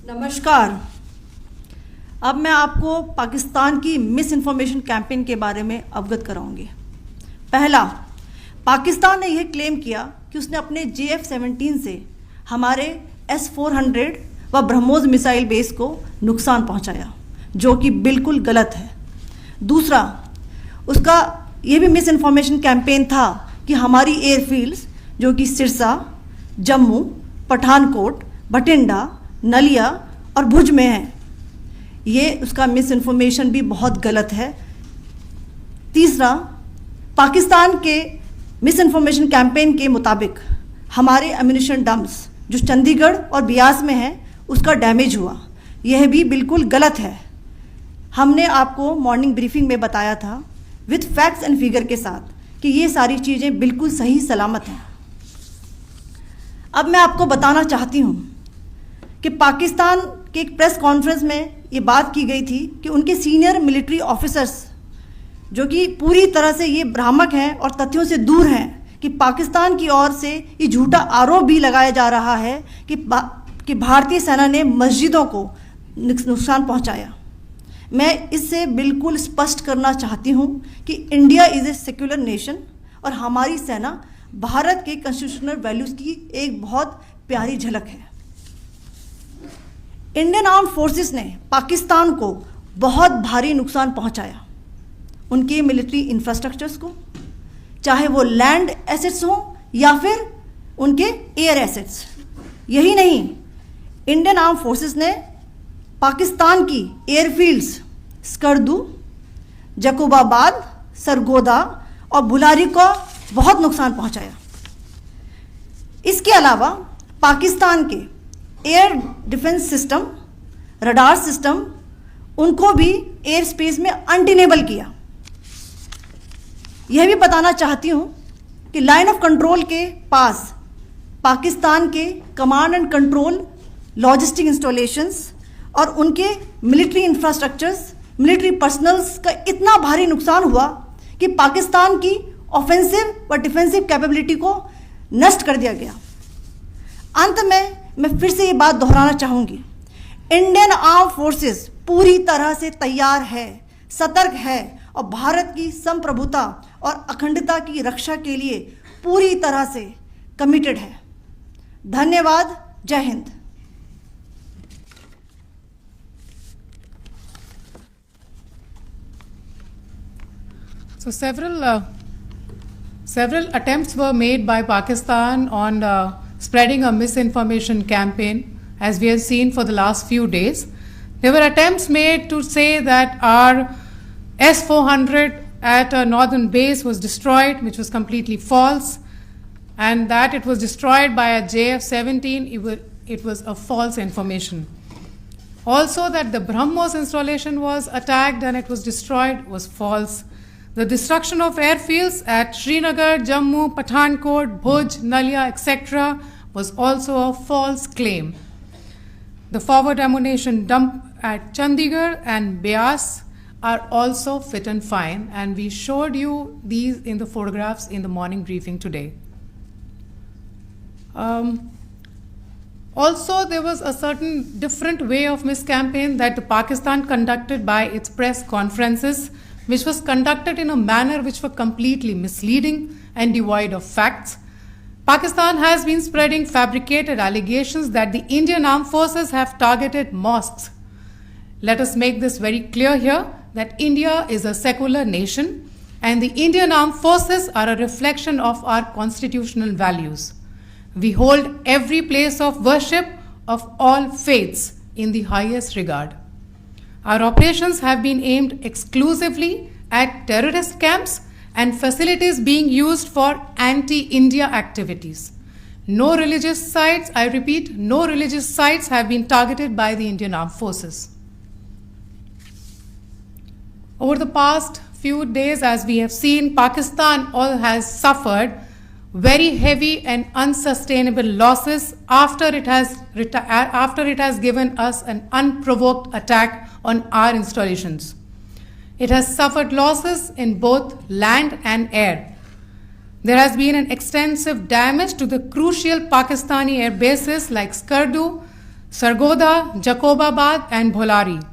नमस्कार। अब मैं आपको पाकिस्तान की मिस इन्फॉर्मेशन कैंपेन के बारे में अवगत कराऊंगी। पहला, पाकिस्तान ने यह क्लेम किया कि उसने अपने JF-17 से हमारे S-400 व ब्रह्मोस मिसाइल बेस को नुकसान पहुंचाया, जो कि बिल्कुल गलत है। दूसरा, उसका यह भी मिस इन्फॉर्मेशन कैंपेन था कि हमारी एयरफील्ड्स जो कि सिरसा, जम्मू, पठानकोट, बठिंडा, नलिया और भुज में है, ये उसका मिस इन्फॉर्मेशन भी बहुत गलत है। तीसरा, पाकिस्तान के मिस इन्फॉर्मेशन कैंपेन के मुताबिक हमारे एम्यूनिशन डम्प्स जो चंडीगढ़ और बियास में है उसका डैमेज हुआ, यह भी बिल्कुल गलत है। हमने आपको मॉर्निंग ब्रीफिंग में बताया था विद फैक्ट्स एंड फिगर के साथ कि ये सारी चीज़ें बिल्कुल सही सलामत हैं। अब मैं आपको बताना चाहती हूँ कि पाकिस्तान के एक प्रेस कॉन्फ्रेंस में ये बात की गई थी कि उनके सीनियर मिलिट्री ऑफिसर्स जो कि पूरी तरह से ये भ्रामक हैं और तथ्यों से दूर हैं कि पाकिस्तान की ओर से ये झूठा आरोप भी लगाया जा रहा है कि भारतीय सेना ने मस्जिदों को नुकसान पहुंचाया। मैं इससे बिल्कुल स्पष्ट करना चाहती हूं कि India is a secular nation और हमारी सेना भारत के कॉन्स्टिट्यूशनल वैल्यूज़ की एक बहुत प्यारी झलक है। इंडियन आर्म्ड फोर्सेस ने पाकिस्तान को बहुत भारी नुकसान पहुंचाया, उनके मिलिट्री इंफ्रास्ट्रक्चर्स को, चाहे वो लैंड एसेट्स हों या फिर उनके एयर एसेट्स। यही नहीं, इंडियन आर्म्ड फोर्सेस ने पाकिस्तान की एयरफील्ड्स स्कर्दू, जकोबाबाद, सरगोदा और बुलारी को बहुत नुकसान पहुंचाया। इसके अलावा पाकिस्तान के air defence system, radar system, उनको भी एयर स्पेस में अनटेनेबल किया। यह भी बताना चाहती हूँ कि लाइन ऑफ कंट्रोल के पास पाकिस्तान के command and control logistic installations और उनके मिलिट्री इंफ्रास्ट्रक्चर्स, मिलिट्री पर्सनल्स का इतना भारी नुकसान हुआ कि पाकिस्तान की ऑफेंसिव व डिफेंसिव कैपेबिलिटी को नष्ट कर दिया गया। अंत में मैं फिर से ये बात दोहराना चाहूँगी, इंडियन आर्म फोर्सेस पूरी तरह से तैयार है, सतर्क है और भारत की संप्रभुता और अखंडता की रक्षा के लिए पूरी तरह से कमिटेड है। धन्यवाद। जय Hind. So several attempts were made by Pakistan on spreading a misinformation campaign, as we have seen for the last few days. There were attempts made to say that our S-400 at a northern base was destroyed, which was completely false, and that it was destroyed by a JF-17, it was a false information. Also that the BrahMos installation was attacked and it was destroyed was false. The destruction of airfields at Srinagar, Jammu, Pathankot, Bhuj, Nalia, etc. was also a false claim. The forward ammunition dump at Chandigarh and Beas are also fit and fine, and we showed you these in the photographs in the morning briefing today. Also, there was a certain different way of miscampaign that the Pakistan conducted by its press conferences, which was conducted in a manner which were completely misleading and devoid of facts. Pakistan has been spreading fabricated allegations that the Indian armed forces have targeted mosques. Let us make this very clear here that India is a secular nation and the Indian armed forces are a reflection of our constitutional values. We hold every place of worship of all faiths in the highest regard. Our operations have been aimed exclusively at terrorist camps and facilities being used for anti-India activities. No religious sites, I repeat, no religious sites have been targeted by the Indian Armed Forces. Over the past few days, as we have seen, Pakistan has suffered very heavy and unsustainable losses after it has given us an unprovoked attack on our installations. It has suffered losses in both land and air. There has been an extensive damage to the crucial Pakistani air bases like Skardu, Sargodha, Jacobabad, and Bholari.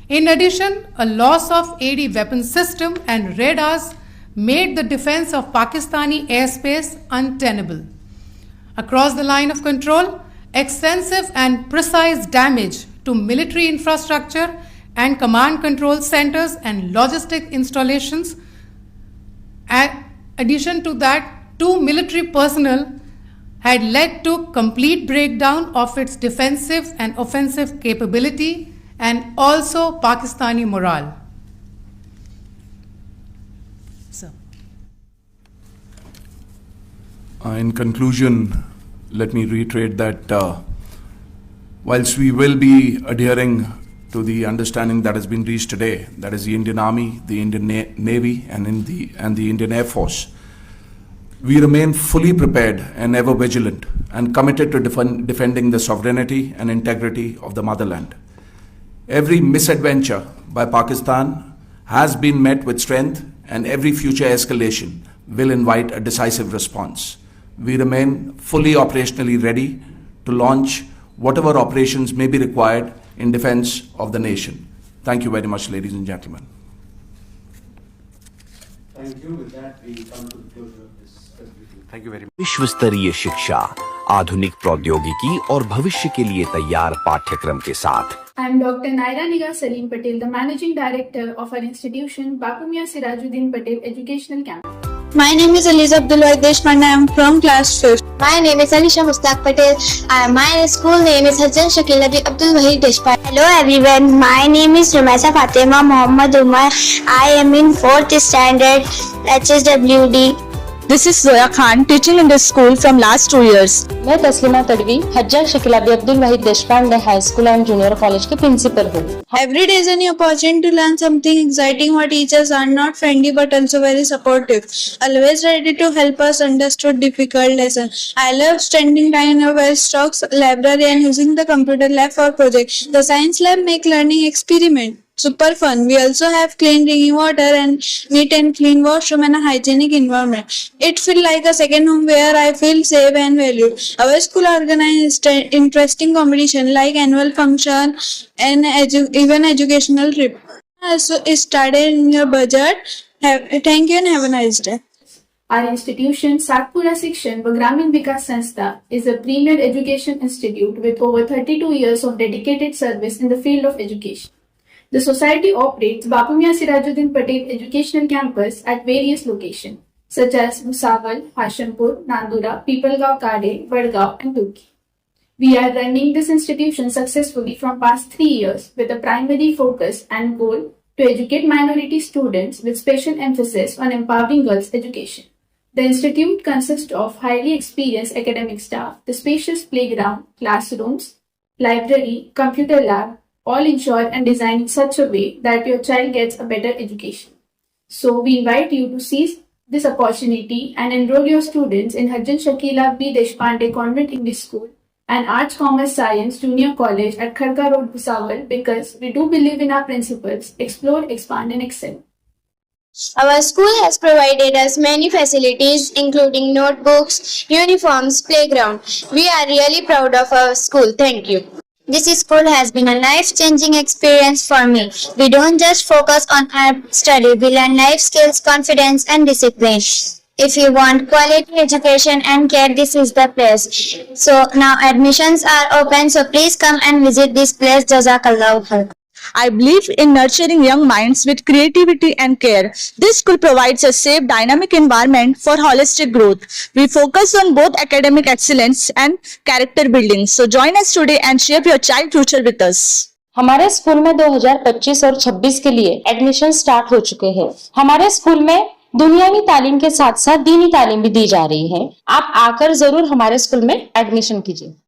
In addition, a loss of AD weapon system and radars made the defense of Pakistani airspace untenable. Across the line of control, extensive and precise damage to military infrastructure and command control centers and logistic installations. In addition to that, 2 military personnel had led to complete breakdown of its defensive and offensive capability and also Pakistani morale. So. In conclusion, let me reiterate that whilst we will be adhering to the understanding that has been reached today, that is the Indian Army, the Indian Navy, and the Indian Air Force, we remain fully prepared and ever vigilant and committed to defending the sovereignty and integrity of the motherland. Every misadventure by Pakistan has been met with strength, and every future escalation will invite a decisive response. We remain fully operationally ready to launch whatever operations may be required in defense of the nation. Thank you very much, ladies and gentlemen. Thank you. With that, we come to the closure of this presentation. Thank you very much. विश्व स्तरीय शिक्षा, आधुनिक प्रौद्योगिकी और भविष्य के लिए तैयार पाठ्यक्रम के साथ I am Dr. Naira Nigar Salim Patel, the Managing Director of our institution, Bapu Mia Sirajuddin Patel Educational Campus. My name is Aliza Abdulwahid Deshpande. I am from class 5th. My name is Alisha Mustaq Patel. My school name is Hajjan Shakila Bi Abdul Wahid Deshpande. Hello everyone, my name is Rumaisa Fatima Muhammad Umar. I am in 4th standard HSWD. This is Zoya Khan, teaching in this school from last 2 years. मैं Taslima Tadvi Hajjan Shakila Bi Abdul Waheed Deshpande high school and junior college के principal हूँ. Every day is an opportunity to learn something exciting. Our teachers are not friendly but also very supportive. Always ready to help us understand difficult lessons. I love spending time in our stocks library and using the computer lab for projects. The science lab make learning experiment super fun. We also have clean drinking water and neat and clean washroom and a hygienic environment. It feels like a second home where I feel safe and valued. Our school organized interesting competition like annual function and even educational trip. So it started in your budget. Thank you and have a nice day. Our institution, Satpura Shikshan Gramin Vikas Sanstha, is a premier education institute with over 32 years of dedicated service in the field of education. The society operates Bapu Mia Sirajuddin Patel Educational Campus at various locations, such as Bhusawal, Hashimpur, Nandura, Pipalgaon Kade, Vadgaon, and Turki. We are running this institution successfully from past 3 years with a primary focus and goal to educate minority students with special emphasis on empowering girls' education. The institute consists of highly experienced academic staff, the spacious playground, classrooms, library, computer lab, all ensured and designed in such a way that your child gets a better education. So we invite you to seize this opportunity and enroll your students in Hajjan Shakila B. Deshpande Convent English School and Arts Commerce Science Junior College at Kharka Road, Bhusawal, because we do believe in our principles, explore, expand and excel. Our school has provided us many facilities including notebooks, uniforms, playground. We are really proud of our school. Thank you. This school has been a life-changing experience for me. We don't just focus on our study, we learn life skills, confidence and discipline. If you want quality education and care, this is the place. So now admissions are open, so please come and visit this place. Jazakallahu khair. I believe in nurturing young minds with creativity and care. This school provides a safe, dynamic environment for holistic growth. We focus on both academic excellence and character building. So join us today and shape your child future with us. हमारे school में 2025 और 26 के लिए admission start हो चुके हैं. हमारे school में दुनियावी तालीम के साथ साथ दीनी तालीम भी दी जा रही है. आप आकर जरूर हमारे स्कूल में एडमिशन कीजिए.